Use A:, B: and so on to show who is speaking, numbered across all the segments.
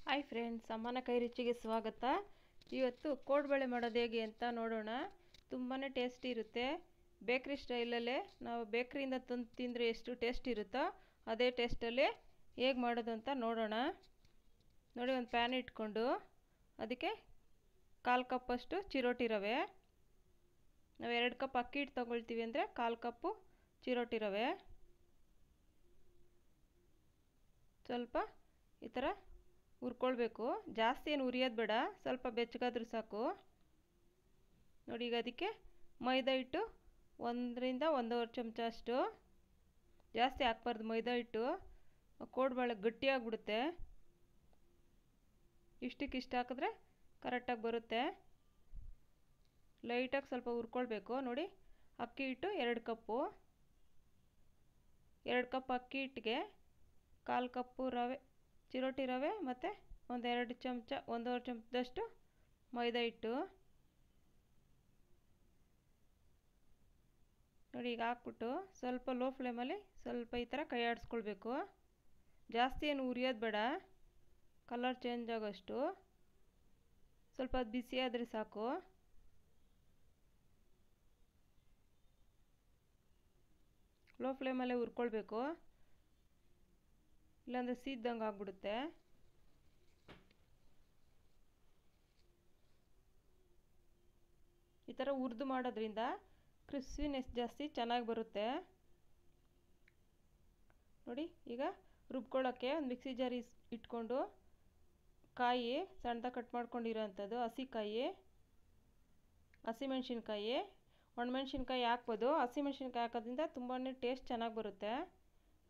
A: Hi friends, ಅಮ್ಮನ ಕೈ ರುಚಿಗೆ ಸ್ವಾಗತ. ಇವತ್ತು ಕೋಡ್ಬಳೆ ಮಾಡೋದು ಹೇಗೆ ಅಂತ ನೋಡೋಣ. ತುಂಬಾ ಟೇಸ್ಟಿ ಇರುತ್ತೆ. ಬೇಕ್ರಿ ಸ್ಟೈಲಲ್ಲೇ ನಾವು ಬೇಕ್ರಿಯಿಂದ ತಂದು ತಿಂದರೆ ಎಷ್ಟು ಟೇಸ್ಟ್ ಇರುತ್ತೋ ಅದೇ ಟೇಸ್ಟಲ್ಲಿ ಹೇಗೆ ಮಾಡೋದು ಅಂತ ನೋಡೋಣ. ನೋಡಿ, ಒಂದು ಪ್ಯಾನ್ ಇಟ್ಕೊಂಡು ಅದಕ್ಕೆ 1/4 ಕಪ್ಪಷ್ಟು ಚಿರೋಟಿ ರವೆ. ನಾವು 2 ಕಪ್ ಅಕ್ಕಿ ಹಿಟ್ಟು ತೊಗೊಳ್ತೀವಿ ಅಂದರೆ 1/4 ಕಪ್ಪು ಚಿರೋಟಿ ರವೆ. ಸ್ವಲ್ಪ ಈ ಥರ ಹುರ್ಕೊಳ್ಬೇಕು. ಜಾಸ್ತಿ ಏನು ಹುರಿಯೋದು ಬೇಡ, ಸ್ವಲ್ಪ ಬೆಚ್ಚಗಾದ್ರೂ ಸಾಕು. ನೋಡಿ, ಈಗ ಅದಕ್ಕೆ ಮೈದಾ ಹಿಟ್ಟು 1 ರಿಂದ 1.5 ಚಮಚ ಅಷ್ಟು. ಜಾಸ್ತಿ ಹಾಕ್ಬಾರ್ದು ಮೈದಾ ಹಿಟ್ಟು, ಕೋಡ್ಬಳೆ ಗಟ್ಟಿಯಾಗ್ಬಿಡುತ್ತೆ. ಇಷ್ಟಕ್ಕಿಷ್ಟು ಹಾಕಿದ್ರೆ ಕರೆಕ್ಟಾಗಿ ಬರುತ್ತೆ. ಲೈಟಾಗಿ ಸ್ವಲ್ಪ ಹುರ್ಕೊಳ್ಬೇಕು. ನೋಡಿ, ಅಕ್ಕಿ ಹಿಟ್ಟು 2 ಕಪ್ಪು. 2 ಕಪ್ ಅಕ್ಕಿ ಹಿಟ್ಟಿಗೆ 1/4 ಕಪ್ಪು ರವೆ, ಚಿರೋಟಿ ರವೆ ಮತ್ತು 1.5 ಚಮಚದಷ್ಟು ಮೈದಾ ಹಿಟ್ಟು. ನೋಡಿ, ಈಗ ಹಾಕ್ಬಿಟ್ಟು ಸ್ವಲ್ಪ ಲೋ ಫ್ಲೇಮಲ್ಲಿ ಸ್ವಲ್ಪ ಈ ಥರ ಕೈ ಆಡಿಸ್ಕೊಳ್ಬೇಕು. ಜಾಸ್ತಿ ಏನು ಹುರಿಯೋದು ಬೇಡ, ಕಲರ್ ಚೇಂಜ್ ಆಗೋಷ್ಟು ಸ್ವಲ್ಪ ಬಿಸಿ ಆದರೆ ಸಾಕು. ಲೋ ಫ್ಲೇಮಲ್ಲೇ ಹುರ್ಕೊಳ್ಬೇಕು, ಇಲ್ಲಾಂದರೆ ಸೀದ್ದಂಗೆ ಆಗ್ಬಿಡುತ್ತೆ. ಈ ಥರ ಹುರಿದು ಮಾಡೋದ್ರಿಂದ ಕ್ರಿಸ್ಪಿನೆಸ್ ಜಾಸ್ತಿ ಚೆನ್ನಾಗಿ ಬರುತ್ತೆ. ನೋಡಿ, ಈಗ ರುಬ್ಕೊಳ್ಳೋಕ್ಕೆ ಒಂದು ಮಿಕ್ಸಿ ಜಾರ್ ಇಟ್ಕೊಂಡು ಕಾಯಿ ಸಣ್ಣದಾಗಿ ಕಟ್ ಮಾಡ್ಕೊಂಡಿರೋ ಅಂಥದ್ದು, ಹಸಿಮೆಣ್ಸಿನ್ಕಾಯಿ, ಒಣಮೆಣ್ಸಿನ್ಕಾಯಿ ಹಾಕ್ಬೋದು. ಹಸಿಮೆಣ್ಸಿನ್ಕಾಯಿ ಹಾಕೋದ್ರಿಂದ ತುಂಬಾ ಟೇಸ್ಟ್ ಚೆನ್ನಾಗಿ ಬರುತ್ತೆ.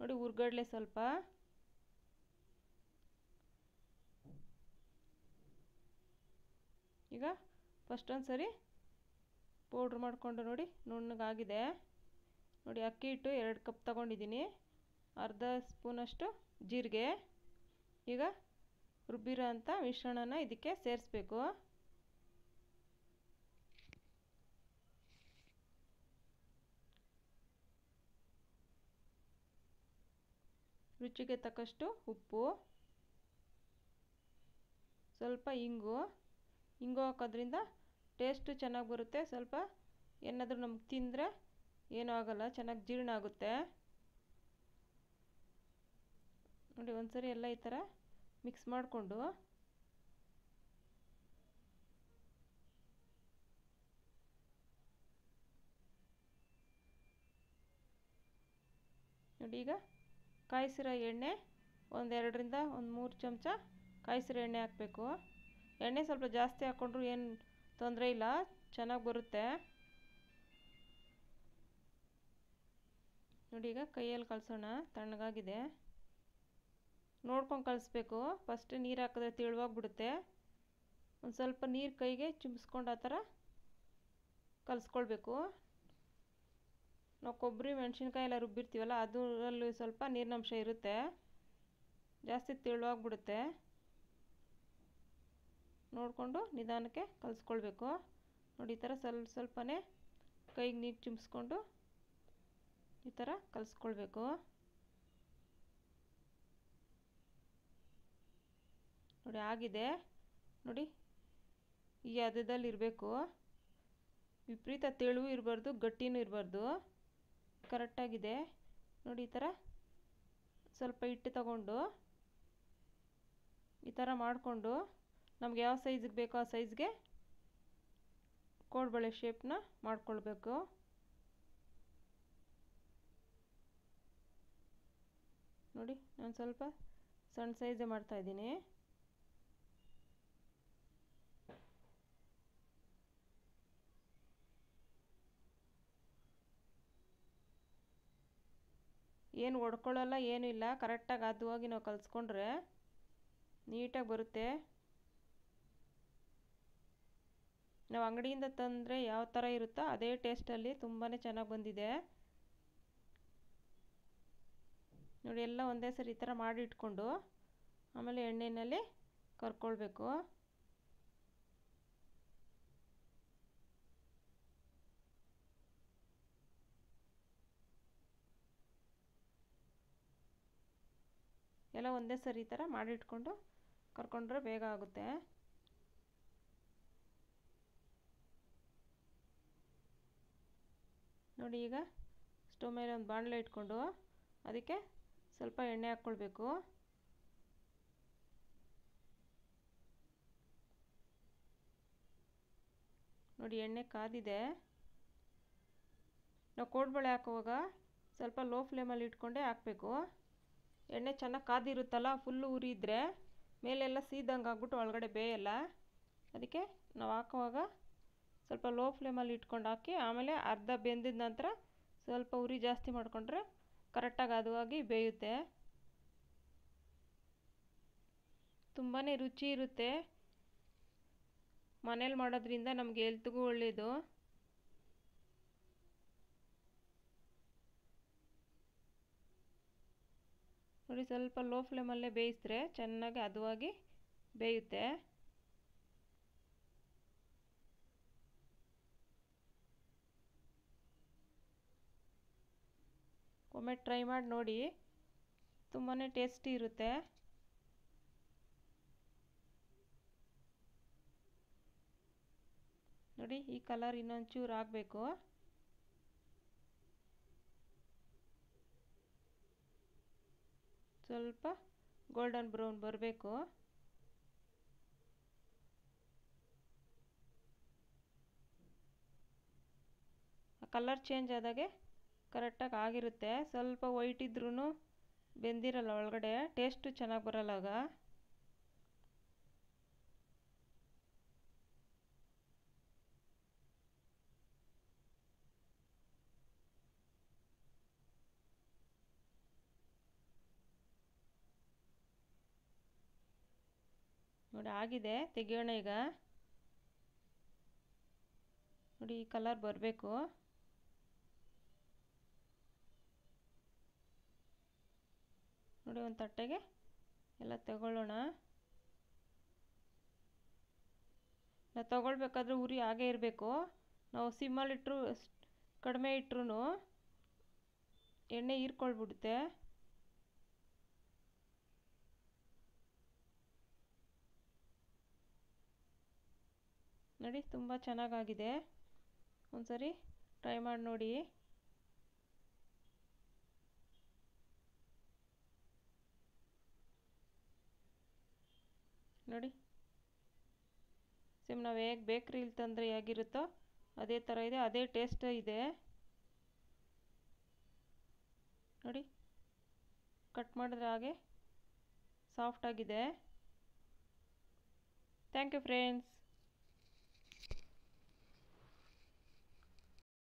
A: ನೋಡಿ, ಹುರ್ಗಡ್ಲೆ ಸ್ವಲ್ಪ, ಈಗ ಫಸ್ಟ್ ಒಂದು ಸರಿ ಪೌಡ್ರ್ ಮಾಡಿಕೊಂಡು ನೋಡಿ ನುಣ್ಣಗಾಗಿದೆ. ನೋಡಿ, ಅಕ್ಕಿ ಹಿಟ್ಟು 2 ಕಪ್ ತೊಗೊಂಡಿದ್ದೀನಿ, ಅರ್ಧ ಸ್ಪೂನಷ್ಟು ಜೀರಿಗೆ. ಈಗ ರುಬ್ಬಿರೋ ಅಂಥ ಮಿಶ್ರಣನ ಇದಕ್ಕೆ ಸೇರಿಸ್ಬೇಕು. ರುಚಿಗೆ ತಕ್ಕಷ್ಟು ಉಪ್ಪು, ಸ್ವಲ್ಪ ಇಂಗು ಹಾಕೋದ್ರಿಂದ ಟೇಸ್ಟು ಚೆನ್ನಾಗಿ ಬರುತ್ತೆ. ಸ್ವಲ್ಪ ಏನಾದರೂ ನಮ್ಗೆ ತಿಂದರೆ ಏನೂ ಆಗೋಲ್ಲ, ಚೆನ್ನಾಗಿ ಜೀರ್ಣ ಆಗುತ್ತೆ. ನೋಡಿ, ಒಂದ್ಸರಿ ಎಲ್ಲ ಈ ಥರ ಮಿಕ್ಸ್ ಮಾಡಿಕೊಂಡು ನೋಡಿ, ಈಗ ಕಾಯಿಸಿರೋ ಎಣ್ಣೆ 1-2 ರಿಂದ 3 ಚಮಚ ಕಾಯಿಸಿರೋ ಎಣ್ಣೆ ಹಾಕಬೇಕು. ಎಣ್ಣೆ ಸ್ವಲ್ಪ ಜಾಸ್ತಿ ಹಾಕ್ಕೊಂಡ್ರು ಏನು ತೊಂದರೆ ಇಲ್ಲ, ಚೆನ್ನಾಗಿ ಬರುತ್ತೆ. ನೋಡಿ, ಈಗ ಕೈಯಲ್ಲಿ ಕಲಸೋಣ. ತಣ್ಣಗಾಗಿದೆ, ನೋಡ್ಕೊಂಡು ಕಲಿಸ್ಬೇಕು. ಫಸ್ಟ್ ನೀರು ಹಾಕಿದ್ರೆ ತೆಳುವಾಗ್ಬಿಡುತ್ತೆ. ಒಂದು ಸ್ವಲ್ಪ ನೀರು ಕೈಗೆ ಚಿಮ್ಮಿಸ್ಕೊಂಡು ಆ ಥರ ಕಲಿಸ್ಕೊಳ್ಬೇಕು. ನಾವು ಕೊಬ್ಬರಿ ಮೆಣಸಿನ್ಕಾಯಿ ಎಲ್ಲ ರುಬ್ಬಿರ್ತೀವಲ್ಲ, ಅದರಲ್ಲಿ ಸ್ವಲ್ಪ ನೀರಿನಂಶ ಇರುತ್ತೆ, ಜಾಸ್ತಿ ತೆಳುವಾಗ್ಬಿಡುತ್ತೆ. ನೋಡಿಕೊಂಡು ನಿಧಾನಕ್ಕೆ ಕಲಿಸ್ಕೊಳ್ಬೇಕು. ನೋಡಿ, ಈ ಥರ ಸ್ವಲ್ಪನೇ ಕೈಗೆ ನೀರು ಚಿಮ್ಮಿಸ್ಕೊಂಡು ಈ ಥರ ಕಲಿಸ್ಕೊಳ್ಬೇಕು. ನೋಡಿ, ಆಗಿದೆ. ನೋಡಿ, ಈ ಹದದಲ್ಲಿ ಇರಬೇಕು. ವಿಪರೀತ ತೆಳುವು ಇರಬಾರ್ದು, ಗಟ್ಟಿನೂ ಇರಬಾರ್ದು, ಕರೆಕ್ಟಾಗಿದೆ. ನೋಡಿ, ಈ ಥರ ಸ್ವಲ್ಪ ಹಿಟ್ಟು ತಗೊಂಡು ಈ ಥರ ಮಾಡಿಕೊಂಡು ನಮ್ಗೆ ಯಾವ ಸೈಜಿಗೆ ಬೇಕೋ ಆ ಸೈಜ್ಗೆ ಕೋಡ್ಬಳೆ ಶೇಪ್ನ ಮಾಡ್ಕೊಳ್ಬೇಕು. ನೋಡಿ, ನಾನು ಸ್ವಲ್ಪ ಸಣ್ಣ ಸೈಜೇ ಮಾಡ್ತಾಯಿದ್ದೀನಿ. ಏನು ಒಡ್ಕೊಳ್ಳಲ್ಲ, ಏನೂ ಇಲ್ಲ, ಕರೆಕ್ಟಾಗಿ ಹದವಾಗಿ ನಾವು ಕಲಿಸ್ಕೊಂಡ್ರೆ ನೀಟಾಗಿ ಬರುತ್ತೆ. ನಾವು ಅಂಗಡಿಯಿಂದ ತಂದರೆ ಯಾವ ಥರ ಇರುತ್ತೋ ಅದೇ ಟೇಸ್ಟಲ್ಲಿ ತುಂಬಾ ಚೆನ್ನಾಗಿ ಬಂದಿದೆ. ನೋಡಿ, ಎಲ್ಲ ಒಂದೇ ಸರಿ ಈ ಥರ ಮಾಡಿ ಇಟ್ಕೊಂಡು ಆಮೇಲೆ ಎಣ್ಣೆಯಲ್ಲಿ ಕರ್ಕೊಳ್ಬೇಕು. ಎಲ್ಲ ಒಂದೇ ಸರಿ ಈ ಥರ ಮಾಡಿಟ್ಕೊಂಡು ಕರ್ಕೊಂಡ್ರೆ ಬೇಗ ಆಗುತ್ತೆ. ನೋಡಿ, ಈಗ ಸ್ಟವ್ ಮೇಲೆ ಒಂದು ಬಾಣಲೆ ಇಟ್ಕೊಂಡು ಅದಕ್ಕೆ ಸ್ವಲ್ಪ ಎಣ್ಣೆ ಹಾಕ್ಕೊಳ್ಬೇಕು. ನೋಡಿ, ಎಣ್ಣೆ ಕಾದಿದೆ. ನಾವು ಕೋಡ್ಬಳೆ ಹಾಕುವಾಗ ಸ್ವಲ್ಪ ಲೋ ಫ್ಲೇಮಲ್ಲಿ ಇಟ್ಕೊಂಡೇ ಹಾಕಬೇಕು. ಎಣ್ಣೆ ಚೆನ್ನಾಗಿ ಕಾದಿರುತ್ತಲ್ಲ, ಫುಲ್ಲು ಉರಿ ಇದ್ದರೆ ಮೇಲೆಲ್ಲ ಸೀದಂಗೆ ಆಗ್ಬಿಟ್ಟು ಒಳಗಡೆ ಬೇಯಲ್ಲ. ಅದಕ್ಕೆ ನಾವು ಹಾಕುವಾಗ ಸ್ವಲ್ಪ ಲೋ ಫ್ಲೇಮಲ್ಲಿ ಇಟ್ಕೊಂಡು ಹಾಕಿ, ಆಮೇಲೆ ಅರ್ಧ ಬೆಂದಿದ ನಂತರ ಸ್ವಲ್ಪ ಉರಿ ಜಾಸ್ತಿ ಮಾಡಿಕೊಂಡ್ರೆ ಕರೆಕ್ಟಾಗಿ ಹದವಾಗಿ ಬೇಯುತ್ತೆ. ತುಂಬಾ ರುಚಿ ಇರುತ್ತೆ. ಮನೇಲಿ ಮಾಡೋದ್ರಿಂದ ನಮಗೆ ಹೆಲ್ತ್ಗೂ ಒಳ್ಳೆಯದು. ನೋಡಿ, ಸ್ವಲ್ಪ ಲೋ ಫ್ಲೇಮಲ್ಲೇ ಬೇಯಿಸಿದ್ರೆ ಚೆನ್ನಾಗಿ ಹದವಾಗಿ ಬೇಯುತ್ತೆ. ಒಮ್ಮೆ ಟ್ರೈ ಮಾಡಿ ನೋಡಿ, ತುಂಬಾ ಟೇಸ್ಟಿ ಇರುತ್ತೆ. ನೋಡಿ, ಈ ಕಲರ್ ಇನ್ನೊಂಚೂರು ಆಗಬೇಕು. ಸ್ವಲ್ಪ ಗೋಲ್ಡನ್ ಬ್ರೌನ್ ಬರಬೇಕು. ಕಲರ್ ಚೇಂಜ್ ಆದಾಗೆ ಕರೆಕ್ಟಾಗಿ ಆಗಿರುತ್ತೆ. ಸ್ವಲ್ಪ ವೈಟ್ ಇದ್ರೂ ಬೆಂದಿರಲ್ಲ ಒಳಗಡೆ, ಟೇಸ್ಟು ಚೆನ್ನಾಗಿ ಬರಲ್ಲ ಆಗ. ನೋಡಿ, ಆಗಿದೆ, ತೆಗಿಯೋಣ ಈಗ. ನೋಡಿ, ಈ ಕಲರ್ ಬರಬೇಕು. ನೋಡಿ, ಒಂದು ತಟ್ಟೆಗೆ ಎಲ್ಲ ತಗೊಳ್ಳೋಣ. ನಾವು ತಗೊಳ್ಬೇಕಾದ್ರೆ ಉರಿ ಹಾಗೇ ಇರಬೇಕು. ನಾವು ಸಿಮ್ಮಲ್ಲಿಟ್ಟರು ಕಡಿಮೆ ಇಟ್ಟರು ಎಣ್ಣೆ ಹೀರ್ಕೊಳ್ಬಿಡುತ್ತೆ. ನೋಡಿ, ತುಂಬ ಚೆನ್ನಾಗಾಗಿದೆ. ಒಂದ್ಸರಿ ಟ್ರೈ ಮಾಡಿ ನೋಡಿ. ನೋಡಿ, ಸೇಮ್ ನಾವು ಹೇಗೆ ಬೇಕ್ರಿಲಿ ತಂದರೆ ಹೇಗಿರುತ್ತೋ ಅದೇ ಥರ ಇದೆ, ಅದೇ ಟೇಸ್ಟ್ ಇದೆ. ನೋಡಿ, ಕಟ್ ಮಾಡಿದ್ರೆ ಹಾಗೆ ಸಾಫ್ಟಾಗಿದೆ. Thank you friends.